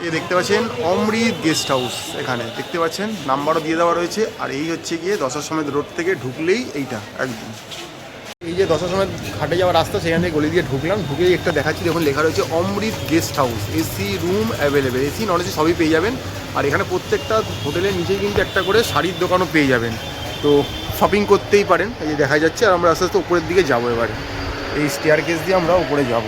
এই দেখতে পাচ্ছেন অমৃত গেস্ট হাউস, এখানে দেখতে পাচ্ছেন নাম্বারও দিয়ে দেওয়া রয়েছে। আর এই হচ্ছে গিয়ে দশাশ্বমেধ রোড থেকে ঢুকলেই এইটা একদম এই যে দশাশ্বমেধ ঘাটে যাওয়ার রাস্তা, সেখান থেকে গলি দিয়ে ঢুকলাম, ঢুকেই একটা দেখাচ্ছি দেখুন লেখা রয়েছে Amrit guest house, AC room available, AC non AC সবই পেয়ে যাবেন। আর এখানে প্রত্যেকটা হোটেলের নিচেই কিন্তু একটা করে শাড়ির দোকানও পেয়ে যাবেন, তো শপিং করতেই পারেন। এই যে দেখা যাচ্ছে। আর আমরা আস্তে আস্তে উপরের দিকে যাবো এবারে, এই স্টেয়ার কেস দিয়ে আমরা উপরে যাব।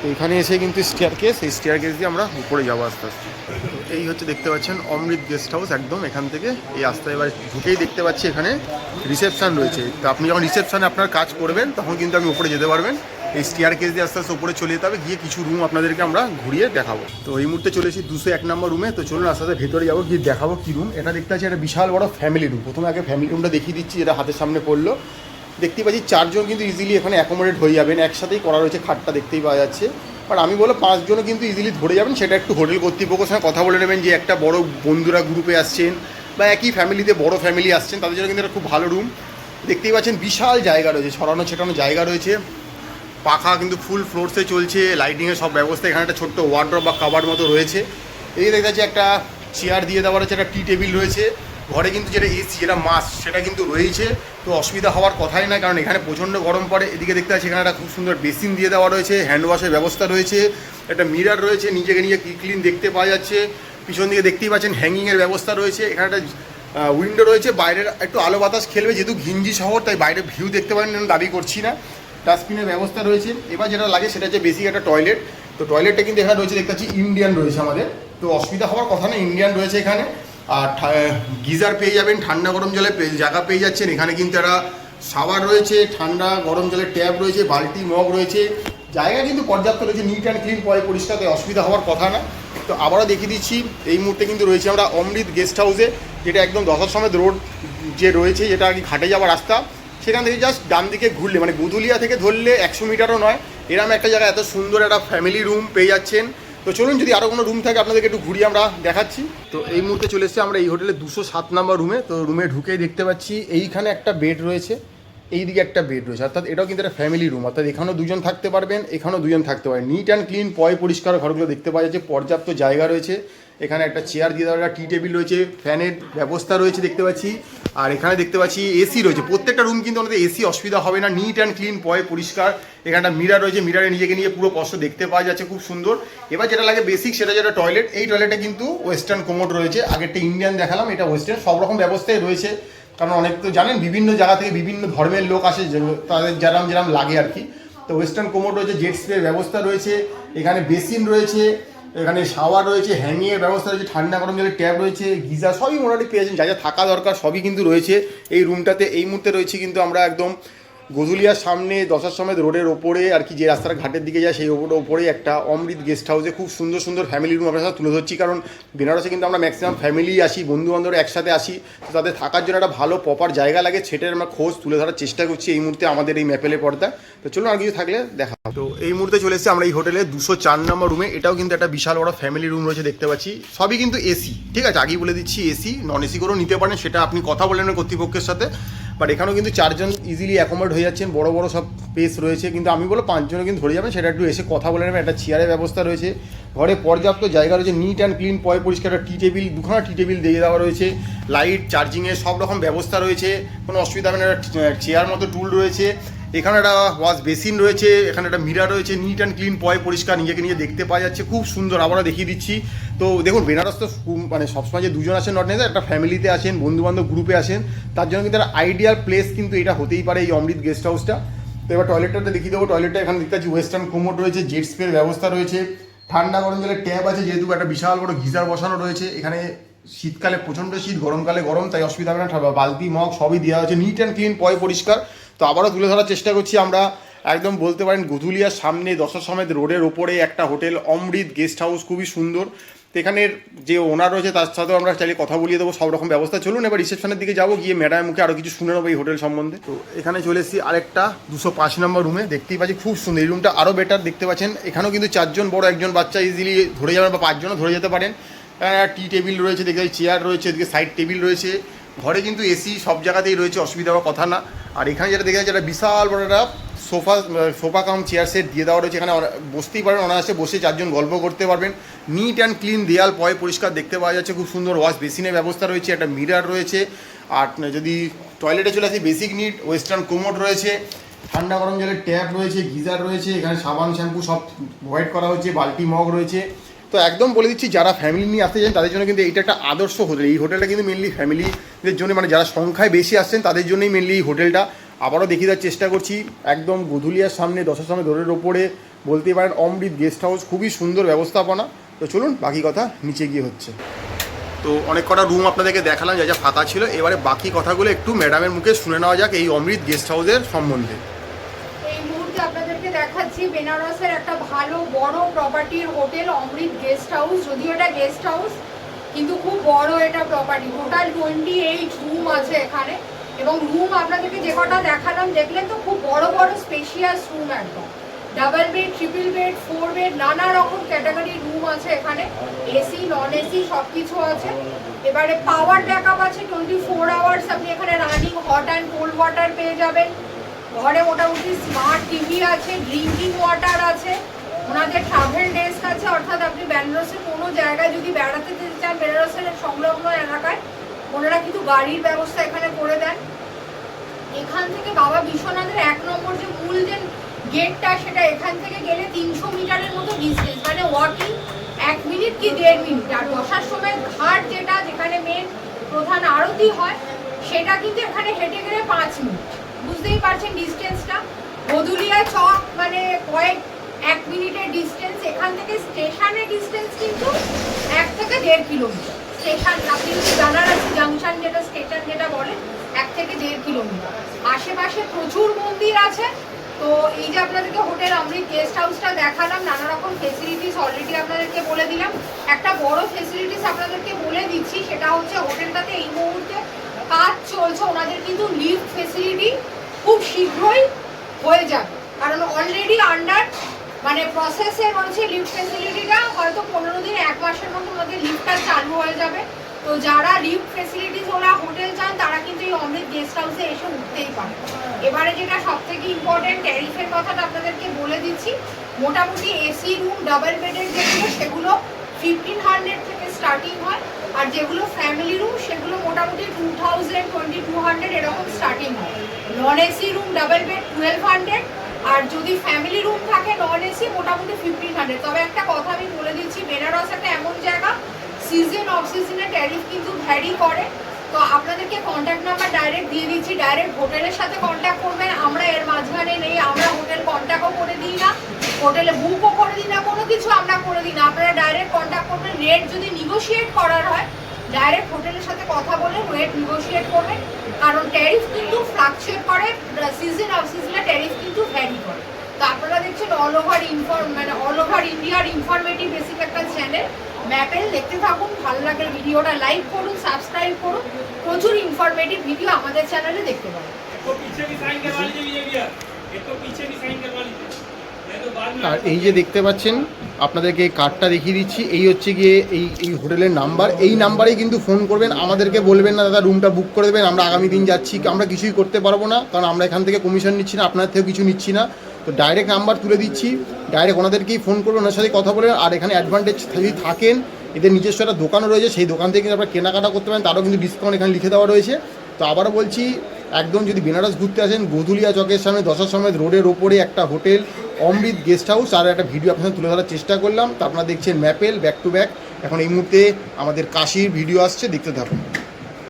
তো এখানে এসে কিন্তু স্টেয়ার কেস, এই স্টেয়ার কেস দিয়ে আমরা উপরে যাবো আস্তে আস্তে। তো এই হচ্ছে দেখতে পাচ্ছেন অমৃত গেস্ট হাউস, একদম এখান থেকে এই রাস্তায় এবার ঢুকেই দেখতে পাচ্ছি এখানে রিসেপশান রয়েছে। তো আপনি যখন রিসেপশানে আপনার কাজ করবেন তখন কিন্তু আপনি উপরে যেতে পারবেন। এই স্টেয়ার কেস দিয়ে আস্তে আস্তে উপরে চলে যেতে হবে, গিয়ে কিছু রুম আপনাদেরকে আমরা ঘুরিয়ে দেখাবো। তো এই মুহূর্তে চলে এসেছি 201 নম্বর রুমে। তো চলুন আস্তে আস্তে ভেতরে যাবো, গিয়ে দেখাবো কী রুম। এটা দেখতে পাচ্ছি একটা বিশাল বড় ফ্যামিলি রুম। প্রথমে আগে ফ্যামিলি রুমটা দেখিয়ে দিচ্ছি, যেটা হাতের সামনে পড়লো। দেখতেই পাচ্ছি 4 জন কিন্তু ইজিলি এখানে অ্যাকোমোডেট হয়ে যাবেন, একসাথেই করা রয়েছে, খাটটা দেখতেই পাওয়া যাচ্ছে। আর আমি বলো 5 জনও কিন্তু ইজিলি ধরে যাবেন। সেটা একটু হোটেল কর্তৃপক্ষের সঙ্গে কথা বলে নেবেন, যে একটা বড় বন্ধুরা গ্রুপে আসছেন বা একই ফ্যামিলিতে বড় ফ্যামিলি আসছেন, তাদের জন্য কিন্তু একটা খুব ভালো রুম। দেখতেই পাচ্ছেন বিশাল জায়গা রয়েছে, ছড়ানো ছেটানো জায়গা রয়েছে, পাখা কিন্তু ফুল ফ্লোরসে চলছে, লাইটিংয়ের সব ব্যবস্থা। এখানে একটা ছোট্ট ওয়ার্ড্রপ বা কাভার মতো রয়েছে। এই দেখতে পাচ্ছি একটা চেয়ার দিয়ে দেওয়া রয়েছে, একটা টি টেবিল রয়েছে। ঘরে কিন্তু যেটা এসি, যেটা মাস্ট, সেটা কিন্তু রয়েছে। তো অসুবিধা হওয়ার কথাই নয়, কারণ এখানে প্রচণ্ড গরম পড়ে। এদিকে দেখতে পাচ্ছি এখানে একটা খুব সুন্দর বেসিন দিয়ে দেওয়া রয়েছে, হ্যান্ড ওয়াশের ব্যবস্থা রয়েছে, একটা মিরার রয়েছে, নিজেকে নিজে ক্লিন দেখতে পাওয়া যাচ্ছে। পিছন দিকে দেখতেই পাচ্ছেন হ্যাঙ্গিংয়ের ব্যবস্থা রয়েছে। এখানে একটা উইন্ডো রয়েছে, বাইরের একটু আলো বাতাস খেলবে, যেহেতু ঘিঞ্জি শহর তাই বাইরের ভিউ দেখতে পারেন, দাবি করছি না। ডাস্টবিনের ব্যবস্থা রয়েছে। এবার যেটা লাগে সেটা হচ্ছে বেসিক একটা টয়লেট। তো টয়লেটটা কিন্তু এখানে রয়েছে, দেখতে পাচ্ছি ইন্ডিয়ান রয়েছে আমাদের, তো অসুবিধা হওয়ার কথা না, ইন্ডিয়ান রয়েছে এখানে। আর গিজার পেয়ে যাবেন, ঠান্ডা গরম জলের জায়গা পেয়ে যাচ্ছেন। এখানে কিন্তু একটা শাওয়ার রয়েছে, ঠান্ডা গরম জলের ট্যাপ রয়েছে, বালতি মগ রয়েছে, জায়গা কিন্তু পর্যাপ্ত রয়েছে, নিট অ্যান্ড ক্লিন, পরিষ্কার, তাই অসুবিধা হওয়ার কথা না। তো আবারও দেখিয়ে দিচ্ছি, এই মুহূর্তে কিন্তু রয়েছে আমরা অমৃত গেস্ট হাউসে, যেটা একদম দশাশ্বমেধ রোড যে রয়েছে, যেটা আর কি ঘাটে যাওয়ার রাস্তা, সেখান থেকে জাস্ট ডান দিকে ঘুরলে, মানে গুদুলিয়া থেকে ধরলে 100 মিটারও নয়, এরকম একটা জায়গায় এত সুন্দর একটা ফ্যামিলি রুম পেয়ে যাচ্ছেন। তো চলুন, যদি আরও কোনো রুম থাকে আপনাদেরকে একটু ঘুরিয়ে আমরা দেখাচ্ছি। তো এই মুহূর্তে চলে এসেছি আমরা এই হোটেলে 207 নম্বর রুমে। তো রুমে ঢুকেই দেখতে পাচ্ছি এইখানে একটা বেড রয়েছে, এইদিকে একটা বেড রয়েছে, অর্থাৎ এটাও কিন্তু একটা ফ্যামিলি রুম, অর্থাৎ এখানেও 2 জন থাকতে পারবেন, এখানেও 2 জন থাকতে পারেন। নিট অ্যান্ড ক্লিন, পরিষ্কার ঘরগুলো দেখতে পাওয়া যাচ্ছে, পর্যাপ্ত জায়গা রয়েছে। এখানে একটা চেয়ার দিয়ে দেওয়া, একটা টি টেবিল রয়েছে, ফ্যানের ব্যবস্থা রয়েছে দেখতে পাচ্ছি। আর এখানে দেখতে পাচ্ছি এসি রয়েছে, প্রত্যেকটা রুম কিন্তু আমাদের এসি, অসুবিধা হবে না, নিট অ্যান্ড ক্লিন, পরিষ্কার। এখানে একটা মিরার রয়েছে, মিরারে নিজেকে নিয়ে পুরো স্পষ্ট দেখতে পাওয়া যাচ্ছে, খুব সুন্দর। এবার যেটা লাগে বেসিক, সেটা যেটা টয়লেট, এই টয়লেটে কিন্তু ওয়েস্টার্ন কোমোড রয়েছে। আগেরটা ইন্ডিয়ান দেখালাম, এটা ওয়েস্টার্ন, সব রকম ব্যবস্থাই রয়েছে। কারণ অনেক তো জানেন বিভিন্ন জায়গা থেকে বিভিন্ন ধর্মের লোক আসে, তাদের যেরম যেরম লাগে আর কি। তো ওয়েস্টার্ন কোমোড রয়েছে, জেট স্প্রের ব্যবস্থা রয়েছে, এখানে বেসিন রয়েছে, এখানে শাওয়ার রয়েছে, হ্যাঙ্গিংয়ের ব্যবস্থা রয়েছে, ঠান্ডা গরম জলের ট্যাপ রয়েছে, গিজার, সবই মোটামুটি পেয়ে যাচ্ছেন, যা যা থাকা দরকার সবই কিন্তু রয়েছে এই রুমটাতে। এই মুহূর্তে রয়েছে কিন্তু আমরা একদম গধুলিয়ার সামনে দশাশ্বমেধ রোডের ওপরে আর কি, যে রাস্তাটা ঘাটের দিকে যায় সেই ওপরে একটা অমৃত গেস্ট হাউসে খুব সুন্দর সুন্দর ফ্যামিলি রুম আপনার সাথে তুলে ধরছি। কারণ বেনারসে কিন্তু আমরা ম্যাক্সিমাম ফ্যামিলি আসি, বন্ধুবান্ধবরা একসাথে আসি, তো তাদের থাকার জন্য একটা ভালো প্রপার জায়গা লাগে, সেটার আমরা খোঁজ তুলে ধরার চেষ্টা করছি এই মুহূর্তে আমাদের এই ম্যাপেলে পর্দা। তো চলুন আর কিছু থাকলে দেখা। তো এই মুহূর্তে চলে এসেছি আমরা এই হোটেলে 204 নম্বর রুমে। এটাও কিন্তু একটা বিশাল বড় ফ্যামিলি রুম রয়েছে দেখতে পাচ্ছি, সবই কিন্তু এসি, ঠিক আছে, আগেই বলে দিচ্ছি এসি, নন এসি করেও নিতে পারেন, সেটা আপনি কথা বলে নেন কর্তৃপক্ষের সাথে। বাট এখানেও কিন্তু 4 জন ইজিলি অ্যাকোমোডেট হয়ে যাচ্ছেন, বড় বড় সব স্পেস রয়েছে। কিন্তু আমি বলো 5 জনও কিন্তু ধরে যাবেন, সেটা একটু এসে কথা বলে নেবেন। একটা চেয়ারের ব্যবস্থা রয়েছে, ঘরে পর্যাপ্ত জায়গা রয়েছে, নিট অ্যান্ড ক্লিন, পরিষ্কার, একটা টি টেবিল, 2খানা টি টেবিল দিয়ে দেওয়া রয়েছে, লাইট, চার্জিংয়ের সব রকম ব্যবস্থা রয়েছে, কোনো অসুবিধা হবে না। একটা চেয়ার মতো টুল রয়েছে, এখানে একটা ওয়াশ বেসিন রয়েছে, এখানে একটা মিরার রয়েছে, নিট অ্যান্ড ক্লিন, পরিষ্কার, নিজেকে নিয়ে দেখতে পাওয়া যাচ্ছে, খুব সুন্দর। আবারও দেখিয়ে দিচ্ছি। তো দেখুন বেনারস তো মানে সবসময় যে 2 জন আসেন নট নেই, একটা ফ্যামিলিতে আসেন, বন্ধুবান্ধব গ্রুপে আসেন, তার জন্য কিন্তু একটা আইডিয়াল প্লেস কিন্তু এটা হতেই পারে এই অমৃত গেস্ট হাউসটা। তো এবার টয়লেটটা দেখিয়ে দেবো। টয়লেটটা এখানে দেখতে পাচ্ছি ওয়েস্টার্ন কোমোড রয়েছে, জেট স্প্রের ব্যবস্থা রয়েছে, ঠান্ডা গরম জলের ট্যাপ আছে, যেহেতু একটা বিশাল বড় গিজার বসানো রয়েছে। এখানে শীতকালে প্রচণ্ড শীত, গরমকালে গরম, তাই অসুবিধা হবে না, বালতি মগ সবই দেওয়া হয়েছে, নিট অ্যান্ড ক্লিন, পরিষ্কার। তো আবারও তুলে ধরার চেষ্টা করছি আমরা একদম বলতে পারেন গধুলিয়ার সামনে দশাশ্বমেধ রোডের ওপরে একটা হোটেল অমৃত গেস্ট হাউস, খুবই সুন্দর। তো এখানের যে ওনার রয়েছে তার সাথেও আমরা চাইলে কথা বলিয়ে দেবো, সব রকম ব্যবস্থা। চলুন এবার রিসেপশনের দিকে যাবো, গিয়ে ম্যাডামের মুখে আরও কিছু শুনে নেবো এই হোটেল সম্বন্ধে। তো এখানে চলে এসেছি আরেকটা 205 নম্বর রুমে, দেখতেই পাচ্ছি খুব সুন্দর। এই রুমটা আরও বেটার, দেখতে পাচ্ছেন এখানেও কিন্তু 4 জন বড়, 1 জন বাচ্চা ইজিলি ধরে যাবেন, বা 5 জনও ধরে যেতে পারেন। টি টেবিল রয়েছে, দেখতে চেয়ার রয়েছে, এদিকে সাইড টেবিল রয়েছে, ঘরে কিন্তু এসি সব জায়গাতেই রয়েছে, অসুবিধা হওয়ার কথা না। আর এখানে যেটা দেখা যাচ্ছে একটা বিশাল বড় একটা সোফা কাম চেয়ার সেট দিয়ে দেওয়া রয়েছে। এখানে বসতেই পারবেন, অনায়াসে বসে 4 জন গল্প করতে পারবেন। নিট অ্যান্ড ক্লিন, দেয়াল পরিষ্কার দেখতে পাওয়া যাচ্ছে, খুব সুন্দর ওয়াশ বেসিনের ব্যবস্থা রয়েছে, একটা মিরার রয়েছে। আর যদি টয়লেটে চলে আসি, বেসিক নিড, ওয়েস্টার্ন কোমোড রয়েছে, ঠান্ডা গরম জলের ট্যাপ রয়েছে, গিজার রয়েছে, এখানে সাবান শ্যাম্পু সব প্রোভাইড করা হয়েছে, বালতি মগ রয়েছে। তো একদম বলে দিচ্ছি, যারা ফ্যামিলি নিয়ে আসতে চান তাদের জন্য কিন্তু এইটা একটা আদর্শ হোটেল। এই হোটেলটা কিন্তু মেনলি ফ্যামিলিদের জন্য, মানে যারা সংখ্যায় বেশি আসছেন তাদের জন্যই মেনলি এই হোটেলটা। আবারও দেখিয়ে দেওয়ার চেষ্টা করছি, একদম গোধুলিয়ার সামনে 10-এর সামনে রোডের ওপরে বলতেই পারেন অমৃত গেস্ট হাউস, খুবই সুন্দর ব্যবস্থাপনা। তো চলুন বাকি কথা নিচে গিয়ে হচ্ছে। তো অনেক কটা রুম আপনাদেরকে দেখালাম যা যা ফাঁকা ছিল, এবারে বাকি কথাগুলো একটু ম্যাডামের মুখে শুনে নেওয়া যাক এই অমৃত গেস্ট হাউসের সম্বন্ধে। এই মুহূর্তে আপনাদেরকে দেখাচ্ছি বেনারসের একটা ভালো বড় প্রপার্টির হোটেল অমৃত গেস্ট হাউস। যদিও এটা গেস্ট হাউস কিন্তু খুব বড় এটা প্রপার্টি, টোটাল 28 রুম আছে এখানে। এবং রুম আপনাদেরকে যে কটা দেখালাম দেখলেন তো, খুব বড় বড় স্পেশিয়াস রুম, একদম double bed, triple bed, 4 bed, নানা রকম ক্যাটাগরি রুম আছে এখানে, এসি নন এসি সব কিছু আছে। এবারে পাওয়ার ব্যাকআপ আছে 24 আওয়ার্স, আপনি এখানে running hot and cold water পেয়ে যাবেন। ঘরে মোটামুটি স্মার্ট টিভি আছে, ড্রিঙ্কিং ওয়াটার আছে, ওনাদের ট্রাভেল ডেস্ক আছে। অর্থাৎ আপনি বেনারসের কোনো জায়গায় যদি বেড়াতে যেতে চান, বেনারসের সংলগ্ন এলাকায় ওনারা কিন্তু গাড়ির ব্যবস্থা এখানে করে দেন। এখান থেকে বাবা বিশ্বনাথের 1 নম্বর যে মূল যে গেটটা, সেটা এখান থেকে গেলে 300 মিটারের মতো ডিস্টেন্স, মানে ওয়াকিং 1 মিনিট কি 1.5 মিনিট। আর বসার সময় ঘাট যেটা, যেখানে মেন প্রধান আরতি হয়, সেটা কিন্তু এখানে হেঁটে গেলে 5 মিনিট। বুঝতেই পারছেন ডিস্টেন্সটা। গোধুলিয়া চক মানে 1 মিনিটের ডিস্টেন্স। এখান থেকে স্টেশনের ডিস্টেন্স কিন্তু 1 থেকে 1.5 কিলোমিটার। স্টেশন আপনি যদি বেনারসি জাংশন যেটা স্টেশন যেটা বলে, 1 থেকে 1.5 কিলোমিটার। আশেপাশে প্রচুর মন্দির আছে। তো এই যে আপনাদেরকে হোটেল অমৃত গেস্ট হাউসটা দেখালাম, নানা রকম ফেসিলিটিস অলরেডি আপনাদেরকে বলে দিলাম। একটা বড় ফেসিলিটিস আপনাদেরকে বলে দিচ্ছি, সেটা হচ্ছে হোটেলটাতে এই মুহূর্তে কাজ চলছে। ওনাদের কিন্তু লিফট ফেসিলিটি খুব শীঘ্রই হয়ে যাবে, কারণ অলরেডি আন্ডার মানে প্রসেসে রয়েছে লিফট ফেসিলিটিটা। হয়তো 15 দিন 1 মাসের মধ্যে ওনাদের লিফটটা চালু হয়ে যাবে। তো যারা লিফট ফেসিলিটিস ওরা হোটেল চান, তারা কিন্তু এই অমৃত গেস্ট হাউসে এসে উঠতেই পারে। এবারে যেটা সব থেকে ইম্পর্টেন্ট, ট্যারিফের কথাটা আপনাদেরকে বলে দিচ্ছি। মোটামুটি এসি রুম ডাবল বেডের যেগুলো, সেগুলো 1500 থেকে স্টার্টিং হয়। আর যেগুলো ফ্যামিলি রুম, সেগুলো মোটামুটি 2000, 2200 এরকম স্টার্টিং হয়। Non AC room double bed 1200, আর যদি ফ্যামিলি রুম থাকে নন এসি মোটামুটি 1500। তবে একটা কথা আমি বলে দিচ্ছি, বেনারস একটা এমন জায়গা, সিজন অফ সিজনে ট্যারিফ কিন্তু ভ্যারি করে। তো আপনাদেরকে কন্ট্যাক্ট নাম্বার ডাইরেক্ট দিয়ে দিচ্ছি, ডাইরেক্ট হোটেলের সাথে কন্ট্যাক্ট করবেন। আমরা এর মাঝখানে নেই, আমরা হোটেল কন্ট্যাক্টও করে দিই না, হোটেলে বুকও করে দিই না, কোনো কিছু আমরা করে দিই না। আপনারা ডাইরেক্ট কন্ট্যাক্ট করবেন। রেট যদি নিগোশিয়েট করার হয়, ডাইরেক্ট হোটেলের সাথে কথা বলে রেট নিগোশিয়েট করবেন, কারণ ট্যারিফ কিন্তু ফ্লাকচুয়েট করে, সিজন অফ সিজনে ট্যারিফ কিন্তু ভ্যারি করে। তো আপনারা দেখছেন অল ওভার ইন্ডিয়ার ইনফরমেটিভ বেসিক একটা চ্যানেল ম্যাপেল। দেখতে থাকুন, ভালো লাগলে ভিডিওটা লাইক করুন, সাবস্ক্রাইব করুন। প্রচুর ইনফরমেটিভ ভিডিও আমাদের চ্যানেলে দেখতে পাবেন। আর এই যে দেখতে পাচ্ছেন, আপনাদেরকে কার্ডটা দেখিয়ে দিচ্ছি, এই হচ্ছে গিয়ে এই হোটেলের নাম্বার। এই নাম্বারেই কিন্তু ফোন করবেন, আমাদেরকে বলবেন না দাদা রুমটা বুক করে দেবেন, আমরা আগামী দিন যাচ্ছি। আমরা কিছুই করতে পারবো না, কারণ আমরা এখান থেকে কমিশন নিচ্ছি না, আপনার থেকেও কিছু নিচ্ছি না। তো ডাইরেক্ট নাম্বার তুলে দিচ্ছি, ডাইরেক্ট ওনাদেরকেই ফোন করবেন, ওনার সাথে কথা বলবেন। আর এখানে অ্যাডভান্টেজ যদি থাকেন, এদের নিজস্ব একটা দোকানও রয়েছে, সেই দোকান থেকে কিন্তু আপনারা কেনাকাটা করতে পারেন, তারও কিন্তু ডিসকাউন্ট এখানে লিখে দেওয়া রয়েছে। তো আবারও বলছি, একদম যদি বেনারস ঘুরতে আসেন, গোধুলিয়া চকের সামনে 10-এর সমেত রোডের ওপরে একটা হোটেল অমৃত গেস্ট হাউস। আর একটা ভিডিও আপনাদের তুলে ধরার চেষ্টা করলাম। তো আপনারা দেখছেন ম্যাপেল ব্যাক টু ব্যাক। এখন এই মুহূর্তে আমাদের কাশির ভিডিও আসছে, দেখতে থাকুন।